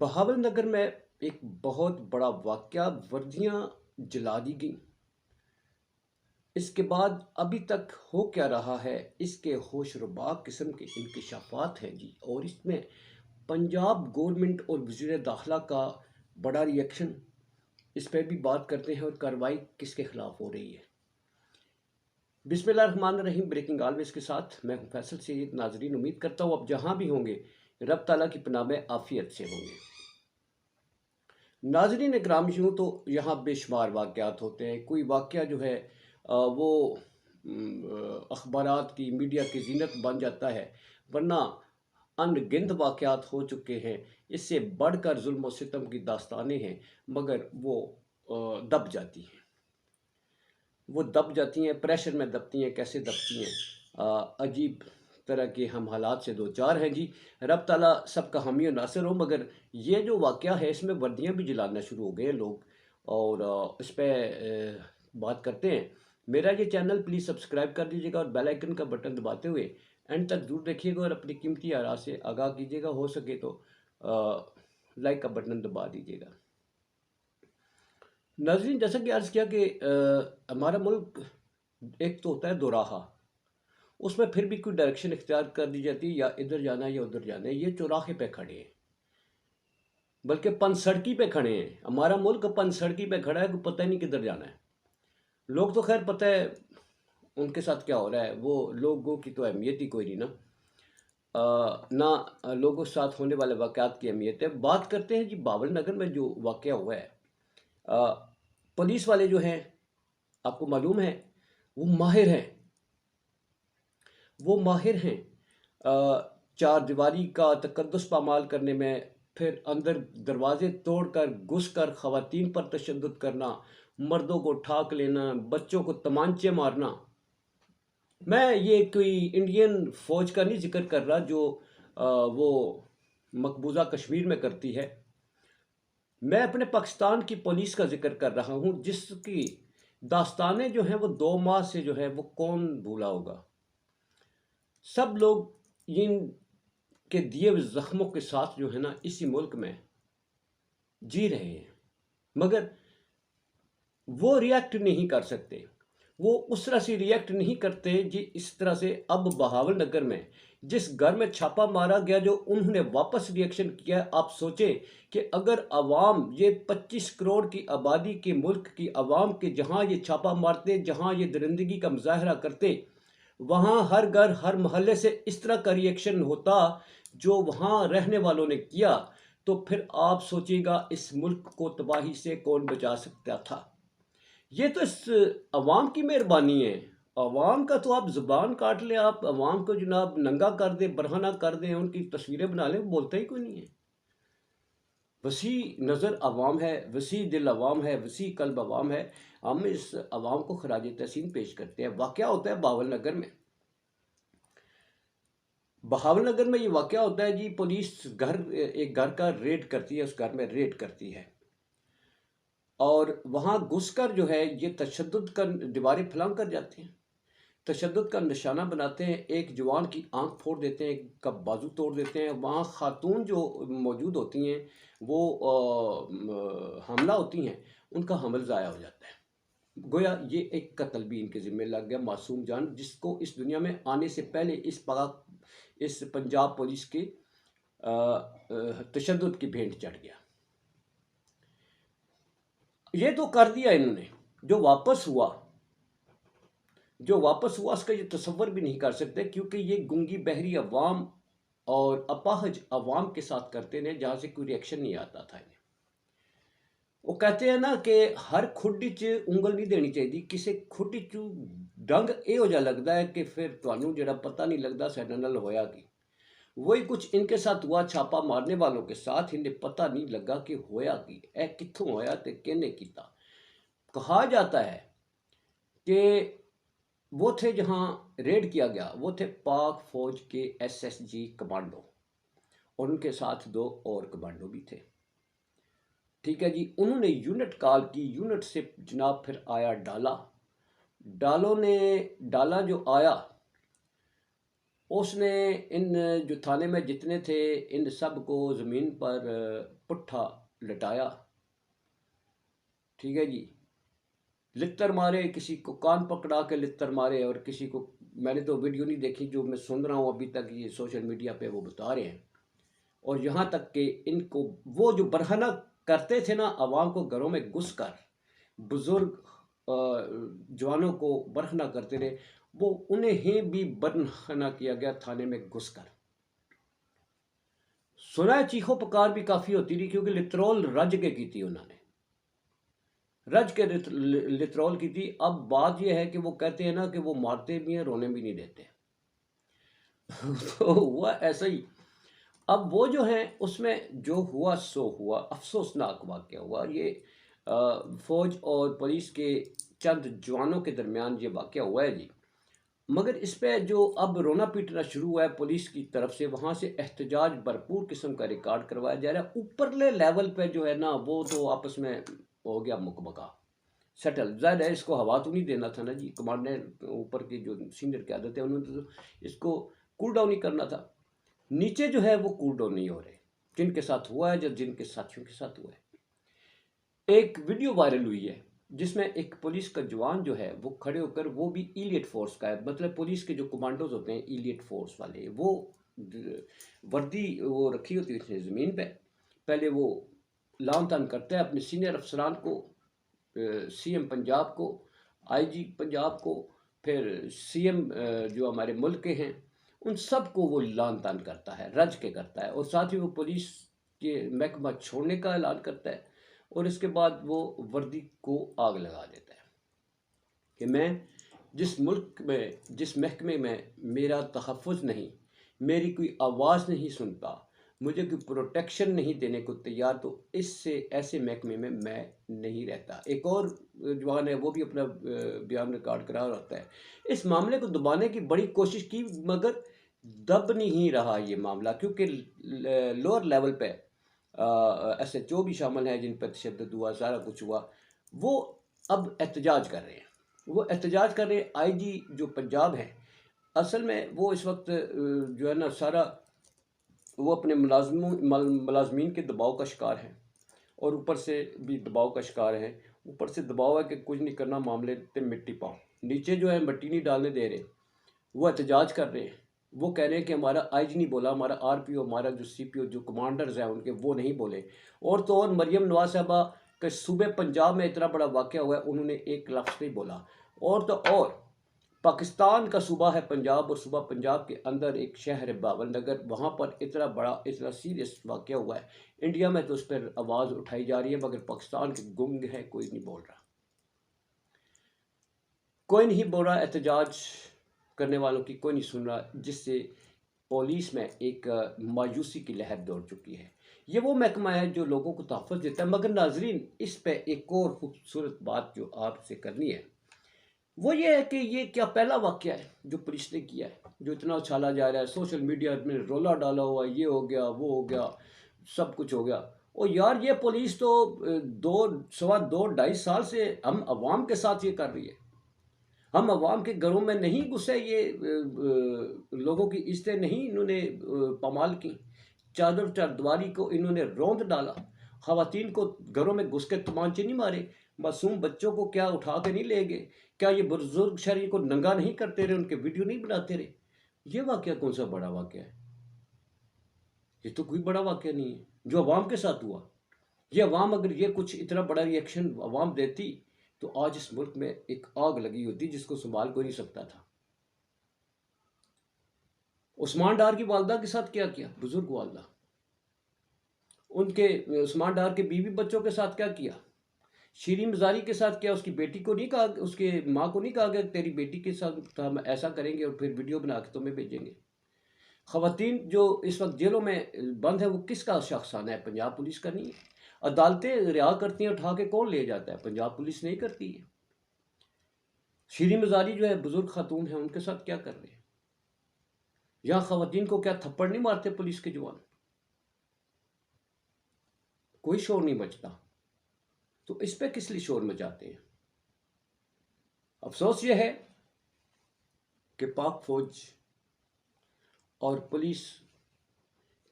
بہاول نگر میں ایک بہت بڑا واقعہ، وردیاں جلا دی گئیں۔ اس کے بعد ابھی تک ہو کیا رہا ہے، اس کے ہوش ربا قسم کے انکشافات ہیں جی، اور اس میں پنجاب گورنمنٹ اور وزیر داخلہ کا بڑا ریئیکشن، اس پہ بھی بات کرتے ہیں اور کارروائی کس کے خلاف ہو رہی ہے۔ بسم اللہ الرحمن الرحیم، بریکنگ آلویز کے ساتھ میں ہوں فیصل سید۔ ناظرین، امید کرتا ہوں اب جہاں بھی ہوں گے رب تعالیٰ کی پناہ میں عافیت سے ہوں گے۔ ناظرین اکرام، یوں تو یہاں بے شمار واقعات ہوتے ہیں، کوئی واقعہ جو ہے وہ اخبارات کی، میڈیا کی زینت بن جاتا ہے، ورنہ ان گنت واقعات ہو چکے ہیں، اس سے بڑھ کر ظلم و ستم کی داستانیں ہیں، مگر وہ دب جاتی ہیں، پریشر میں دبتی ہیں۔ کیسے دبتی ہیں؟ عجیب طرح کے ہم حالات سے دو چار ہیں جی۔ رب تعالیٰ سب کا حامی و ناصر ہو، مگر یہ جو واقعہ ہے اس میں وردیاں بھی جلانا شروع ہو گئے ہیں لوگ، اور اس پہ بات کرتے ہیں۔ میرا یہ چینل پلیز سبسکرائب کر دیجیے گا اور بیل آئیکن کا بٹن دباتے ہوئے اینڈ تک ضرور دیکھیے گا اور اپنی قیمتی آراء سے آگاہ کیجیے گا، ہو سکے تو لائک کا بٹن دبا دیجیے گا۔ ناظرین، جیسا کہ عرض کیا کہ ہمارا ملک ایک تو ہوتا ہے دو راہا، اس میں پھر بھی کوئی ڈائریکشن اختیار کر دی جاتی ہے، یا ادھر جانا ہے یا ادھر جانا ہے۔ یہ چوراہے پہ کھڑے ہیں، بلکہ پن سڑکی پہ کھڑے ہیں۔ ہمارا ملک پن سڑکی پہ کھڑا ہے، کوئی پتہ ہی نہیں کدھر جانا ہے۔ لوگ تو خیر پتہ ہے ان کے ساتھ کیا ہو رہا ہے، وہ لوگوں کی تو اہمیت ہی کوئی نہیں نا، نہ لوگوں کے ساتھ ہونے والے واقعات کی اہمیت ہے۔ بات کرتے ہیں جی بہاول نگر میں جو واقعہ ہوا ہے۔ پولیس والے جو ہیں، آپ کو معلوم ہے، وہ ماہر ہیں چار دیواری کا تقدس پامال کرنے میں، پھر اندر دروازے توڑ کر گھس کر خواتین پر تشدد کرنا، مردوں کو ٹھاک لینا، بچوں کو تمانچے مارنا۔ میں یہ کوئی انڈین فوج کا نہیں ذکر کر رہا جو وہ مقبوضہ کشمیر میں کرتی ہے، میں اپنے پاکستان کی پولیس کا ذکر کر رہا ہوں، جس کی داستانیں جو ہیں وہ 2 ماہ سے جو ہے وہ کون بھولا ہوگا۔ سب لوگ ان کے دیے ہوئے زخموں کے ساتھ جو ہے نا اسی ملک میں جی رہے ہیں، مگر وہ ریئیکٹ نہیں کر سکتے، وہ اس طرح سے ریئیکٹ نہیں کرتے جی اس طرح سے اب بہاول نگر میں جس گھر میں چھاپا مارا گیا جو انہوں نے واپس ریئیکشن کیا۔ آپ سوچیں کہ اگر عوام، یہ 25 کروڑ کی آبادی کے ملک کی عوام کے جہاں یہ چھاپا مارتے، جہاں یہ درندگی کا مظاہرہ کرتے، وہاں ہر گھر ہر محلے سے اس طرح کا ریئیکشن ہوتا جو وہاں رہنے والوں نے کیا، تو پھر آپ سوچیے گا اس ملک کو تباہی سے کون بچا سکتا تھا۔ یہ تو اس عوام کی مہربانی ہے۔ عوام کا تو آپ زبان کاٹ لیں، آپ عوام کو جناب ننگا کر دیں، برہنہ کر دیں، ان کی تصویریں بنا لیں، بولتا ہی کوئی نہیں ہے۔ وسیع نظر عوام ہے، وسیع دل عوام ہے، وسیع قلب عوام ہے۔ ہم اس عوام کو خراج تحسین پیش کرتے ہیں۔ واقعہ ہوتا ہے بہاول نگر میں۔ بہاول نگر میں یہ واقعہ ہوتا ہے جی، پولیس ایک گھر کا ریڈ کرتی ہے، اس گھر میں ریڈ کرتی ہے، اور وہاں گھس کر جو ہے یہ تشدد کا دیواریں پھلانگ کر جاتے ہیں، تشدد کا نشانہ بناتے ہیں، ایک جوان کی آنکھ پھوڑ دیتے ہیں، ایک کا بازو توڑ دیتے ہیں۔ وہاں خاتون جو موجود ہوتی ہیں وہ حاملہ ہوتی ہیں، ان کا حمل ضائع ہو جاتا ہے۔ گویا یہ ایک قتل بھی ان کے ذمہ لگ گیا، معصوم جان جس کو اس دنیا میں آنے سے پہلے اس پنجاب پولیس کے تشدد کی بھینٹ چڑھ گیا۔ یہ تو کر دیا انہوں نے، جو واپس ہوا اس کا یہ تصور بھی نہیں کر سکتے، کیونکہ یہ گنگی بہری عوام اور اپاہج عوام کے ساتھ کرتے ہیں، جہاں سے کوئی ریئیکشن نہیں آتا تھا انہیں۔ وہ کہتے ہیں نا کہ ہر کھڈی چ انگل نہیں دینی چاہیے، کسی کھڈی چ ڈنگ یہ ہو جا لگتا ہے کہ پھر تمہیں جڑا پتہ نہیں لگتا سیڈے نال ہویا کی۔ وہی کچھ ان کے ساتھ ہوا، چھاپا مارنے والوں کے ساتھ انہیں پتہ نہیں لگا کہ ہویا کی، اے کتھوں ہویا تے کہنے کیتا۔ کہا جاتا ہے کہ وہ تھے جہاں ریڈ کیا گیا، وہ تھے پاک فوج کے SSG کمانڈو، اور ان کے ساتھ 2 اور کمانڈو بھی تھے۔ ٹھیک ہے جی، انہوں نے یونٹ کال کی، یونٹ سے جناب پھر آیا ڈالا جو آیا اس نے ان جو تھانے میں جتنے تھے ان سب کو زمین پر پٹھا لٹایا، ٹھیک ہے جی، لتر مارے، کسی کو کان پکڑا کے لتر مارے، اور کسی کو، میں نے تو ویڈیو نہیں دیکھی، جو میں سن رہا ہوں ابھی تک یہ سوشل میڈیا پہ وہ بتا رہے ہیں، اور یہاں تک کہ ان کو وہ جو برہنہ کرتے تھے نا عوام کو گھروں میں گھس کر، بزرگ جوانوں کو برہنہ کرتے رہے، وہ انہیں بھی برہنہ کیا گیا تھانے میں گھس کر۔ سنا ہے چیخو پکار بھی کافی ہوتی رہی، کیونکہ لترول رج کے کی تھی، انہوں نے رج کے لترول کی تھی۔ اب بات یہ ہے کہ وہ کہتے ہیں نا کہ وہ مارتے بھی ہیں، رونے بھی نہیں دیتے۔ تو ہوا ایسا ہی۔ اب وہ جو ہیں اس میں جو ہوا سو ہوا، افسوسناک واقعہ ہوا۔ یہ فوج اور پولیس کے چند جوانوں کے درمیان یہ واقعہ ہوا ہے جی، مگر اس پہ جو اب رونا پیٹنا شروع ہوا ہے پولیس کی طرف سے، وہاں سے احتجاج بھرپور قسم کا ریکارڈ کروایا جا رہا ہے۔ اوپرلے لیول پہ جو ہے نا وہ تو آپس میں ہو گیا مکبکا سیٹل، ظاہر ہے اس کو ہوا تو نہیں دینا تھا نا جی، کمانڈر اوپر کی جو سینئر قیادت ہے انہوں نے تو اس کو کول ڈاؤن ہی کرنا تھا۔ نیچے جو ہے وہ کول ڈاؤن نہیں ہو رہے، جن کے ساتھ ہوا ہے، جن کے ساتھیوں کے ساتھ ہوا ہے۔ ایک ویڈیو وائرل ہوئی ہے جس میں ایک پولیس کا جوان جو ہے وہ کھڑے ہو کر، وہ بھی ایلیٹ فورس کا ہے، مطلب پولیس کے جو کمانڈوز ہوتے ہیں ایلیٹ فورس والے، وہ وردی وہ رکھی ہوتی ہے زمین پہ، پہلے وہ لان تان کرتا ہے اپنے سینئر افسران کو، سی ایم پنجاب کو، آئی جی پنجاب کو، پھر سی ایم جو ہمارے ملک کے ہیں ان سب کو وہ لان تان کرتا ہے، رج کے کرتا ہے، اور ساتھ ہی وہ پولیس کے محکمہ چھوڑنے کا اعلان کرتا ہے، اور اس کے بعد وہ وردی کو آگ لگا دیتا ہے کہ میں جس ملک میں، جس محکمے میں میرا تحفظ نہیں، میری کوئی آواز نہیں سنتا، مجھے کوئی پروٹیکشن نہیں دینے کو تیار، تو اس سے ایسے محکمے میں نہیں رہتا۔ ایک اور جوان ہے وہ بھی اپنا بیان ریکارڈ کرا رہا ہے۔ اس معاملے کو دبانے کی بڑی کوشش کی، مگر دب نہیں رہا یہ معاملہ، کیونکہ لوور لیول پہ ایس ایچ او بھی شامل ہیں جن پہ تشدد ہوا، سارا کچھ ہوا، وہ اب احتجاج کر رہے ہیں۔ وہ احتجاج کر رہے ہیں، آئی جی جو پنجاب ہیں، اصل میں وہ اس وقت جو ہے نا سارا وہ اپنے ملازمین کے دباؤ کا شکار ہیں، اور اوپر سے بھی دباؤ کا شکار ہیں۔ اوپر سے دباؤ ہے کہ کچھ نہیں کرنا، معاملے تے مٹی پاؤ، نیچے جو ہے مٹی نہیں ڈالنے دے رہے، وہ احتجاج کر رہے ہیں۔ وہ کہہ رہے ہیں کہ ہمارا آئی جی نہیں بولا، ہمارا آر پی او، ہمارا جو سی پی او، جو کمانڈرز ہیں ان کے، وہ نہیں بولے۔ اور تو اور مریم نواز صاحبہ کہ صوبے پنجاب میں اتنا بڑا واقعہ ہوا ہے، انہوں نے ایک لفظ نہیں بولا۔ اور تو اور پاکستان کا صوبہ ہے پنجاب، اور صوبہ پنجاب کے اندر ایک شہر ہے باول نگر، وہاں پر اتنا بڑا، اتنا سیریس واقعہ ہوا ہے، انڈیا میں تو اس پر آواز اٹھائی جا رہی ہے، مگر پاکستان کے گنگ ہے، کوئی نہیں بول رہا، کوئی نہیں بول رہا، احتجاج کرنے والوں کی کوئی نہیں سن رہا، جس سے پولیس میں ایک مایوسی کی لہر دوڑ چکی ہے۔ یہ وہ محکمہ ہے جو لوگوں کو تحفظ دیتا ہے۔ مگر ناظرین، اس پہ ایک اور خوبصورت بات جو آپ سے کرنی ہے وہ یہ ہے کہ یہ کیا پہلا واقعہ ہے جو پولیس نے کیا ہے، جو اتنا اچھالا جا رہا ہے، سوشل میڈیا میں رولا ڈالا ہوا، یہ ہو گیا، وہ ہو گیا، سب کچھ ہو گیا۔ اور یار یہ پولیس تو سوا دو ڈھائی سال سے ہم عوام کے ساتھ یہ کر رہی ہے، ہم عوام کے گھروں میں نہیں گھسے، یہ لوگوں کی عزتیں نہیں انہوں نے پامال کی، چادر چاردواری کو انہوں نے روند ڈالا، خواتین کو گھروں میں گھس کے تمانچے نہیں مارے، معصوم بچوں کو کیا اٹھا کے نہیں لے گئے، کیا یہ بزرگ شہری کو ننگا نہیں کرتے رہے، ان کے ویڈیو نہیں بناتے رہے؟ یہ واقعہ کون سا بڑا واقعہ ہے؟ یہ تو کوئی بڑا واقعہ نہیں ہے جو عوام کے ساتھ ہوا۔ یہ عوام اگر یہ کچھ اتنا بڑا ریئیکشن عوام دیتی تو آج اس ملک میں ایک آگ لگی ہوتی جس کو سنبھال کوئی نہیں سکتا تھا۔ عثمان ڈار کی والدہ کے ساتھ کیا کیا، بزرگ والدہ، ان کے عثمان ڈار کے بیوی بچوں کے ساتھ کیا کیا، شیریں مزاری کے ساتھ کیا، اس کی بیٹی کو نہیں کہا، اس کے ماں کو نہیں کہا کہ تیری بیٹی کے ساتھ ہم ایسا کریں گے اور پھر ویڈیو بنا کے تمہیں بھیجیں گے۔ خواتین جو اس وقت جیلوں میں بند ہے وہ کس کا شخصانہ ہے؟ پنجاب پولیس کا نہیں ہے۔ عدالتیں رہا کرتی ہیں، اٹھا کے کون لے جاتا ہے؟ پنجاب پولیس نہیں کرتی ہے۔ شیریں مزاری جو ہے بزرگ خاتون ہیں، ان کے ساتھ کیا کر رہے ہیں؟ یہاں خواتین کو کیا تھپڑ نہیں مارتے پولیس کے جوان؟ کوئی شور نہیں مچتا، تو اس پہ کس لیے شور مچاتے ہیں؟ افسوس یہ ہے کہ پاک فوج اور پولیس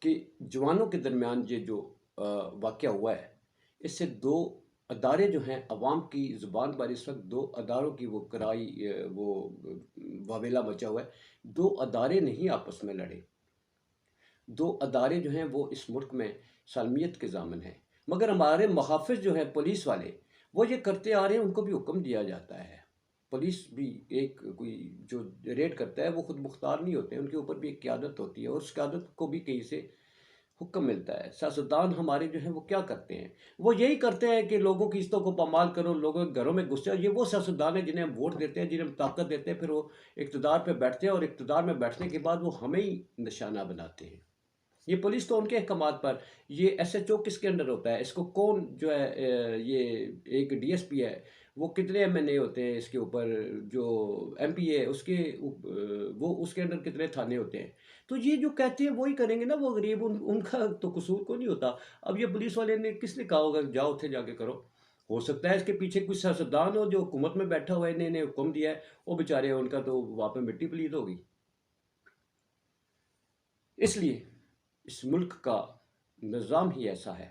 کے جوانوں کے درمیان یہ جو واقعہ ہوا ہے، اس سے دو ادارے جو ہیں، عوام کی زبان پر اس وقت دو اداروں کی وہ کرائی وہ واویلا مچا ہوا ہے۔ دو ادارے نہیں آپس میں لڑے، دو ادارے جو ہیں وہ اس ملک میں سالمیت کے ضامن ہیں، مگر ہمارے محافظ جو ہیں پولیس والے، وہ یہ کرتے آ رہے ہیں، ان کو بھی حکم دیا جاتا ہے۔ پولیس بھی ایک کوئی جو ریڈ کرتا ہے وہ خود مختار نہیں ہوتے ہیں، ان کے اوپر بھی ایک قیادت ہوتی ہے، اور اس قیادت کو بھی کہیں سے حکم ملتا ہے۔ سیاستدان ہمارے جو ہیں وہ کیا کرتے ہیں؟ وہ یہی کرتے ہیں کہ لوگوں کی عزتوں کو پامال کرو، لوگوں کے گھروں میں گھس جاؤ۔ یہ وہ سیاستدان ہیں جنہیں ہم ووٹ دیتے ہیں، جنہیں ہم طاقت دیتے ہیں، پھر وہ اقتدار پہ بیٹھتے ہیں، اور اقتدار میں بیٹھنے کے بعد وہ ہمیں ہی نشانہ بناتے ہیں۔ یہ پولیس تو ان کے احکامات پر، یہ ایس ایچ او کس کے انڈر ہوتا ہے؟ اس کو کون جو ہے یہ ایک ڈی ایس پی ہے، وہ کتنے ایم این اے ہوتے ہیں اس کے اوپر، جو ایم پی اے اس کے وہ اس کے انڈر کتنے تھانے ہوتے ہیں؟ تو یہ جو کہتے ہیں وہی کریں گے نا، وہ غریب، ان کا تو قصور کو نہیں ہوتا۔ اب یہ پولیس والے نے کس نے کہا ہوگا جاؤ اتنے جا کے کرو؟ ہو سکتا ہے اس کے پیچھے کچھ سیاستدان ہو جو حکومت میں بیٹھا ہوا ہے، انہیں حکم دیا ہے، وہ بیچارے ان کا تو وہاں پہ مٹی پلید ہوگی۔ اس لیے اس ملک کا نظام ہی ایسا ہے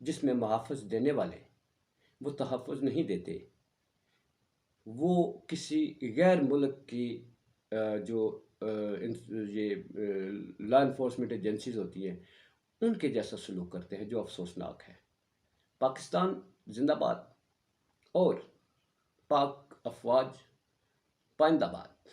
جس میں محافظ دینے والے وہ تحفظ نہیں دیتے، وہ کسی غیر ملک کی جو یہ لا انفورسمنٹ ایجنسیز ہوتی ہیں ان کے جیسا سلوک کرتے ہیں، جو افسوسناک ہے۔ پاکستان زندہ باد، اور پاک افواج پائندہ باد۔